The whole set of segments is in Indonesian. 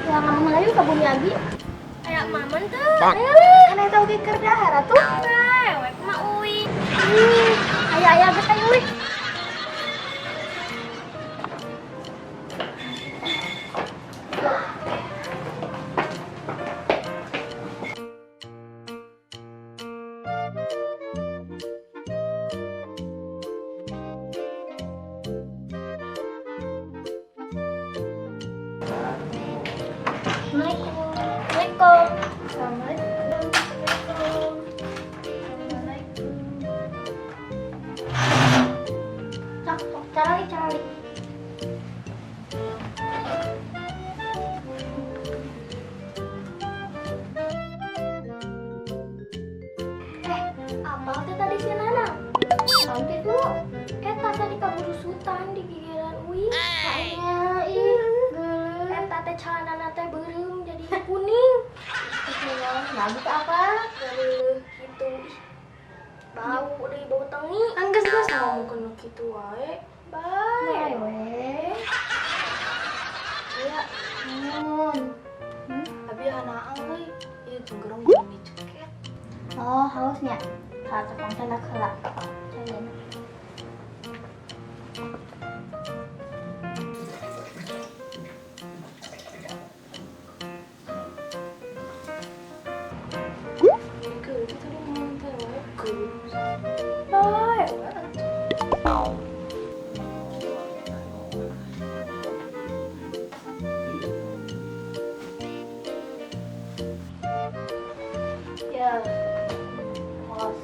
Jangan Melayu ke bumi lagi. Kayak maman tuh. Karena tahu ke kerja tuh. Wek mah uwi. Ayah geus aya uwi. Assalamualaikum. Cari. Apa teh tadi si Nana? Sampai dulu. Eta tadi kaburu sutan di gigiran uwi. Kayaknya geuleuh. Eta teh calanana teh beureum jadi kuning. Lagi ke apa? Geuleuh kitu. Bau deui bau tengi. Anggeus ngomongkeun kitu wae. Bae. Ya, nun. Abi hanaang euy. Ieu tunggerong jeung diceket. Oh, hausnya. Cakang teh nak heula. Cayeuna. Ya, maaf.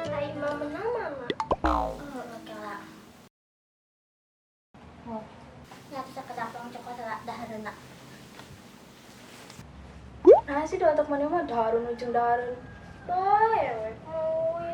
Hai mama nama. Oke lah. Nya bisa kedapang cokot dahareuna. Nah sih doa tak mana mah darun ujung darun. Bae wek uwi.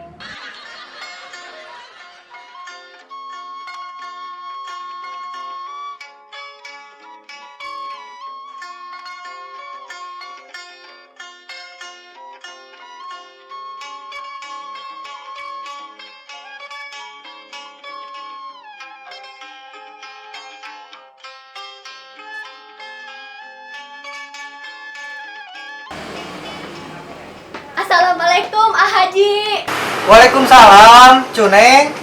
Assalamualaikum Ah Haji. Waalaikumsalam, Cuneng.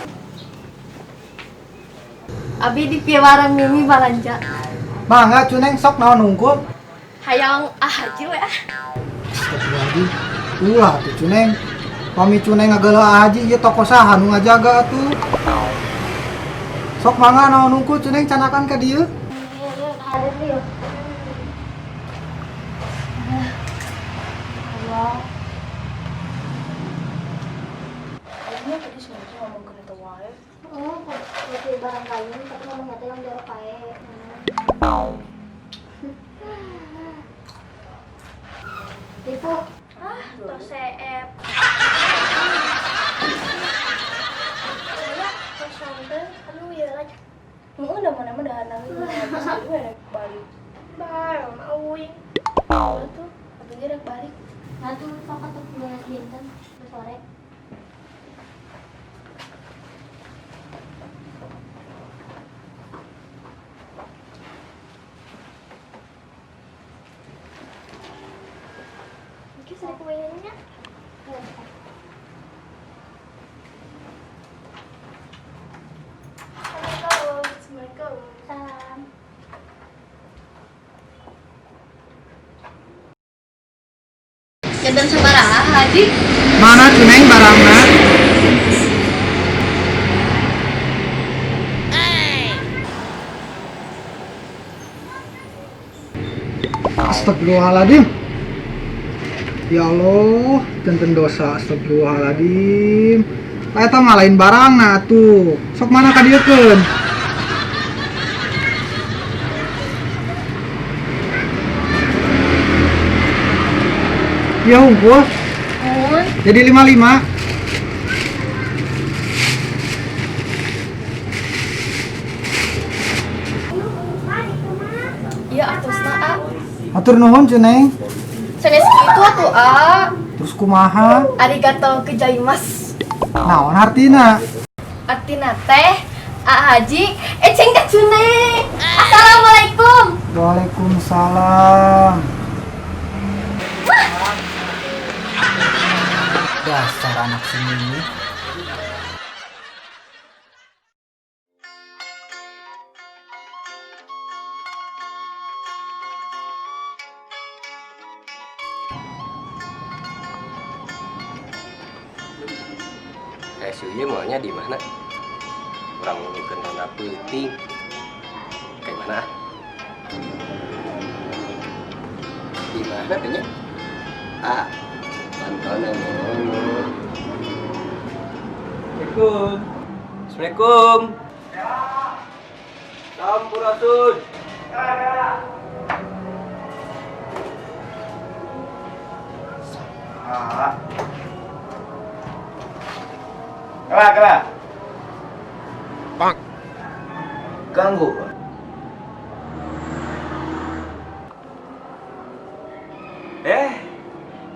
Abi di piwarang mimi balanja. Mangga Cuneng sok naon nunggu. Hayang Ah Haji we ah. Lagi. Ulah tuh Cuneng. Pami Cuneng ngageula haji ieu toko saha nu ngajaga atuh. Sok mangga naon nunggu Cuneng canakan ka dieu. Iya, hadir yuk. Allah. Ini tadi sebenarnya ngomongkeun eta wae. Oh, kalau barang kayu tapi ngomongnya teh yang jorok kae. Tipu. Tos CF. Ya, tos santen. Aduh ya lah. Heeh, da mana mah dahana Balik. Bae mama uwi. tuh, abinya rek balik. Aduh, sok atuh bulan dinten sore. Mungkin sering kebayangnya. Assalamualaikum. Salam. Jadan sabaraha Haji? Mana Cuneng barangna? Astagfirullahaladzim. Ya Allah, tenten dosa. Astagfirullahaladzim. Eta ngalahin barang nah tuh. Sok mana ka dieu keun? Ya hungkul. Mun, Jadi 55. iya atuh A. Atur nuhun Cuneng. Sanes kitu atuh A. Terus kumaha? Arigato gozaimasu. Naon artina? Artina teh A Haji, eceng ka Cuneng. Assalamualaikum. Waalaikumsalam. Dasar anak seni. SUY maunya di mana? Orang kenal putih. Kayak mana? Di mana tanya? Ah, Antonan ngomong. Assalamualaikum. Assalamualaikum. Sampurasun. Ah. Kela. Bang. Ganggu.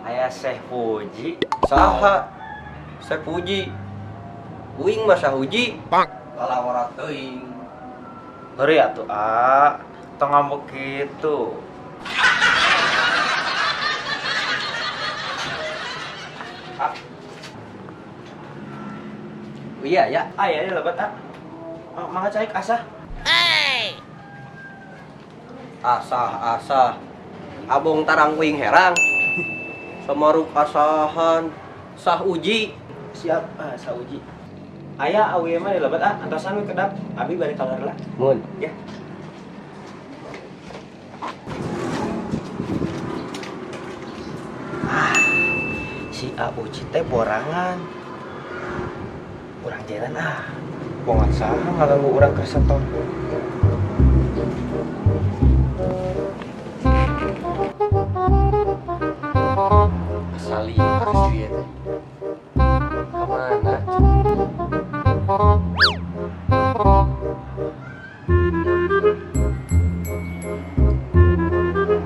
Aya Syekh Puji. Saha? Saya puji. Uing masa uji. Bang. Lalawarat teuing. Ngeri atuh, A. Tong ngambek gitu. Iya ya. Aya lebat, A. Mangga caik asah. Asah. Abong tarang uing herang. Samaruk asahan. Sah uji. Siap, sauji. Aya awewe mah lebat, A. Antosan we kedap. Abi bari kamar lah. Mun. Ya. Si Auci teh borangan. Urang jalan Bongan saha ngaganggu urang keur setor. Asali SUY teh. Kemana?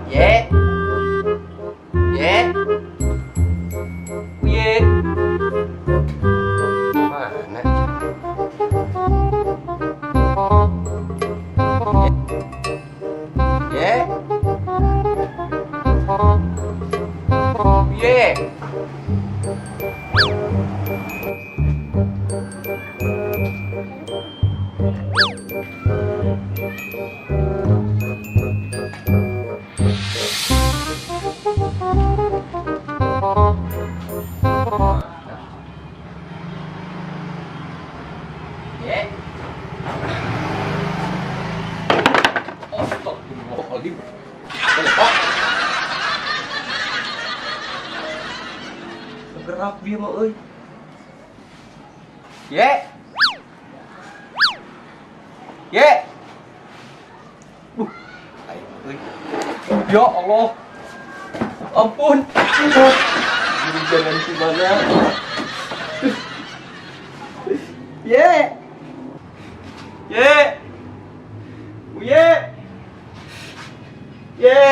Ye. Mana? Ye. Astagfirullahaladzim. Gerak dia mah euy. Ye. Ayo euy. Ya Allah. Ampun. Jadi jangan gimana. Ye. Ye.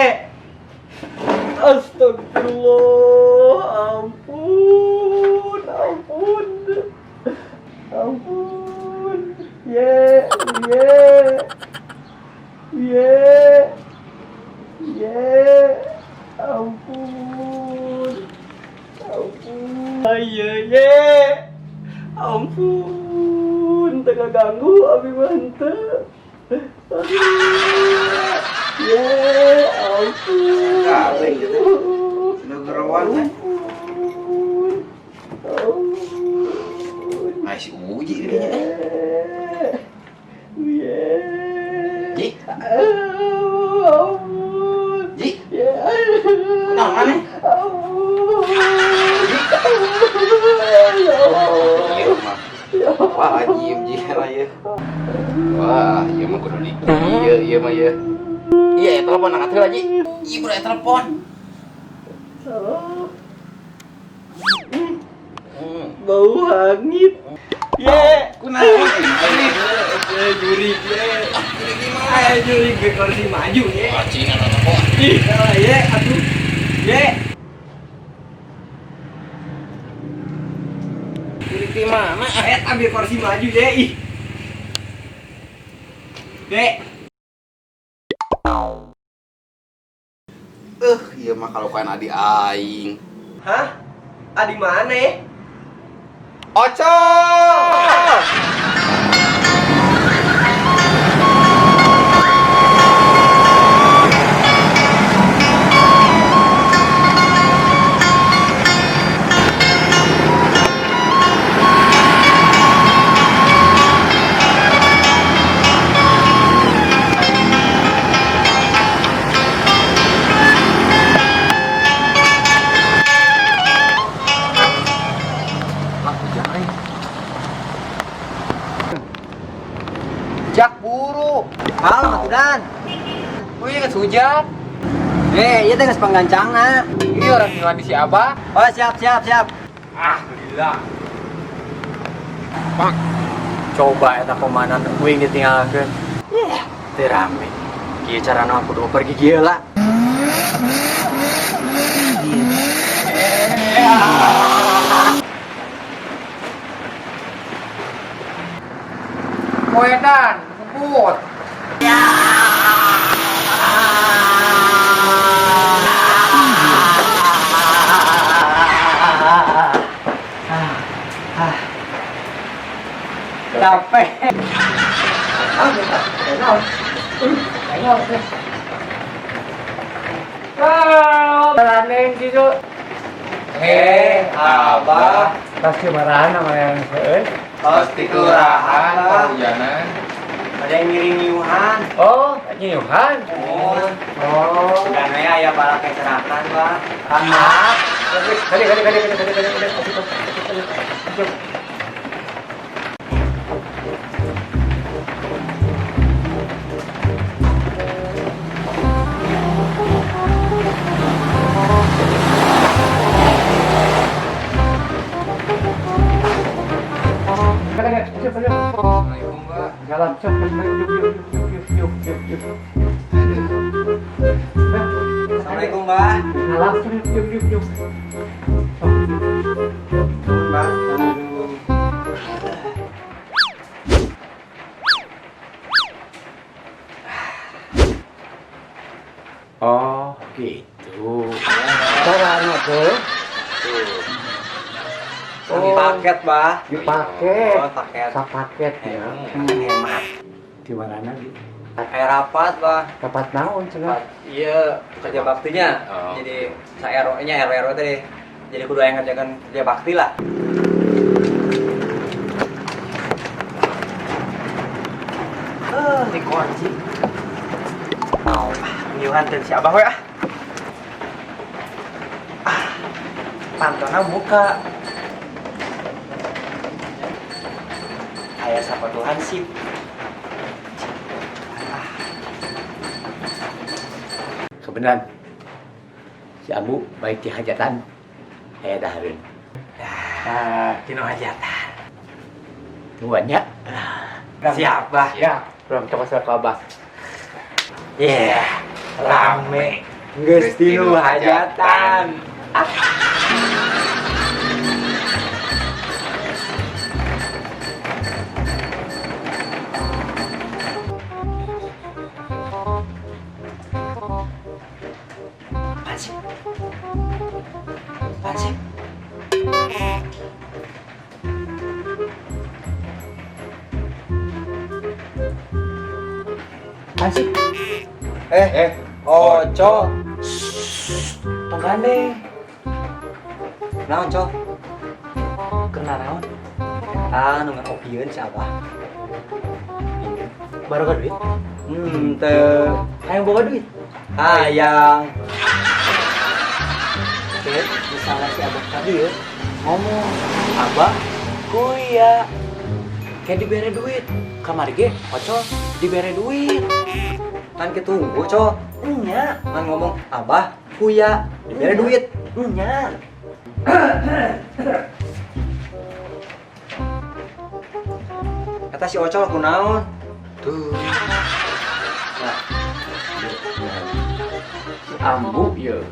Astagfirullah, ampun, ampun, ampun, ye, ampun, ye, ampun, tengah ganggu abi mantep, ye, ampun. Kabeh gitu. Negarawan kan. Ai si Uji ini nya. Ji. Ji. Kenapa nih? Wah, ajib ji lah ya. Wah, ieu mah kudu di. Ieu mah ya. Iya, telepon angkat heula ji. Ieu kudu telepon. Bau hangit. Ye, Kunaon? juri ke kursi maju ye. Cina telepon. Ih, ye, atuh. Ye. Juri di mana? Ambil kursi maju ye. Ih. Ye. Iya mah kalau kan adi aing. Hah? Adi mana? Oco! Jak buru. Halo, Mas Dan. Wih, kan sujat. Iya teh geus panggancangna. Ini orang tinggal di si Abah. Oh, siap. Ah, gila. Coba eta komandan uing ditinggalkeun. Teu rame. Kieu carana aku kudu pergi kieu lah. Wedan, ngebut. Capek. Jalan situ. Abah. Pasti marahan sama yang seueur. Pasti kelurahan, kehujanan. Ada yang ngiring nyuhan. Oh, nyuhan. Dan aya bala kecerakan, Pak. Anak. Kali. Assalamualaikum, Mbak. Jalan yuk. Assalamualaikum, Mbak. Yuk. Mbak, Oh, gitu. caranya tuh Paket, Bah. dipakai. Oh, paket. Paket ya. Hemat. Di mana lagi? Kayak rapat, Bah. Dapat naon cenah? Iya, kerja baktinya. Oh. Jadi saya RW-nya RW tadi. Jadi kudu yang ngerjakan kerja bakti lah. Ini kunci. Nyuhan dan si Abah we ah. Pantona buka. Ayah siapa Tuhan sih? Kebenaran. Si Abu baik di hajatan. Aya dahareun. Kino hajatan. Tuannya. Siapa? Ya, belum coba saya ke Abah. Rame. Geus tinu hajatan. Apaan sih? Apaan sih? Apaan sih? Oco. Tongkane. Naon, Cok? Kena naon? Anu ngopieun si Abah. Baru ka duit? Teu. Hayang boga duit. Hayang. Oke, misalnya si Abah tadi ya ngomong, Abah, kuya, kayak dibere duit. Kamari ge, Oco, dibere duit. Kan ketunggu, Cok. Nya, kan ngomong, Abah, kuya, dibere duit. Nya. Kata si Oco aku naon? Tuh. Nah. Si Ambu ya.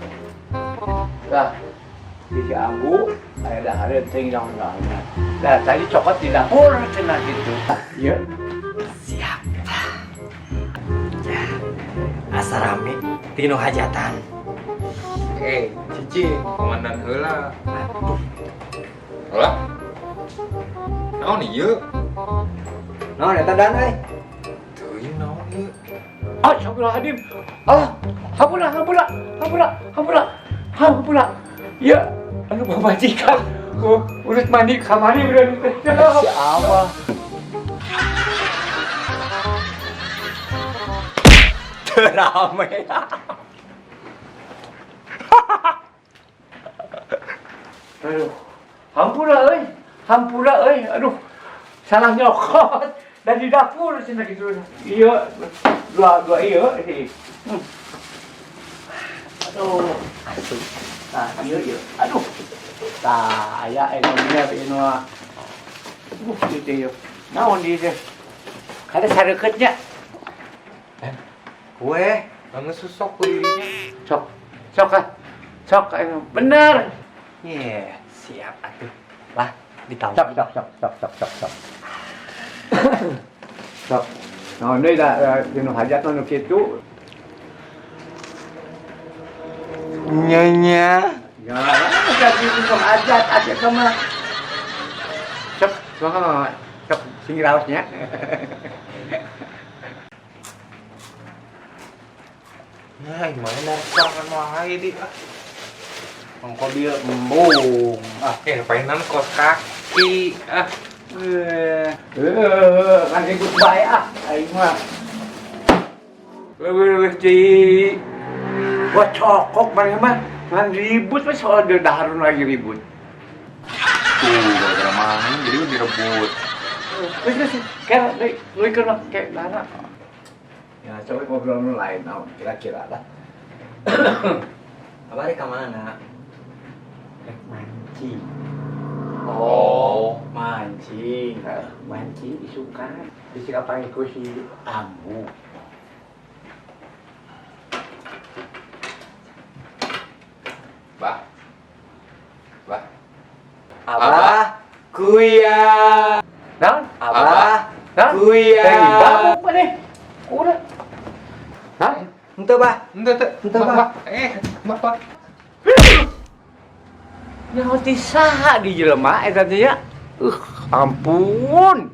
Nah, si Ambu ada tinggal nggaknya. Nah, tadi cokot di dapur cina gitu. Ya. Siap. Ya. Asa rame tino hajatan. Cici, komandan heula. Heula? Naon ieu? Naon eta dan euy? Teuing naon ieu? Astagfirullahaladzim. Hampura. Ya, anu pamajikan. Urus mandi kamari udah Si Abah. Rame. Aduh, hampura euy. Aduh, salah nyokot dari dapur cenah gitu. Iya, dua iya sih. Aduh, nah iya. Aduh, saya ekonominya begini mah. Gitu ya. Naon di teh? Kada sareuketnya. Kue. Ngesusok ku dirinya. Sok, bener. Yeah, siap atuh. Lah, ditahu. Sok. Sok. Nah, ini dah dino hajat nu kitu. Nyonya. Ya, jadi dino hajat atuh sama. Sok sing raosnya. Nah, gimana sangan wae di. Mongko dia embung. Painan kos kaki. Kan ikut bae aing mah. Lebih di gua cokok bareng mah. Kan ribut mah soal daharun lagi ribut. Tuh, gara-gara main jadi direbut. Wis kayak deui keur kayak dana. Ya, coba ngobrol nu lain naon kira-kira lah. Abah rek ka mana? Mancing. Oh, Mancing disuka. Disikapan ku si Ambu. Bah. Abah, kuya. Naon? Abah, Hah? kuya. Bawa apa nih? Udah. Hah? Henteu, Bah. Ente, Bah. Bapak. Nyaho ti saha di jelema eta teh ya? Ampun.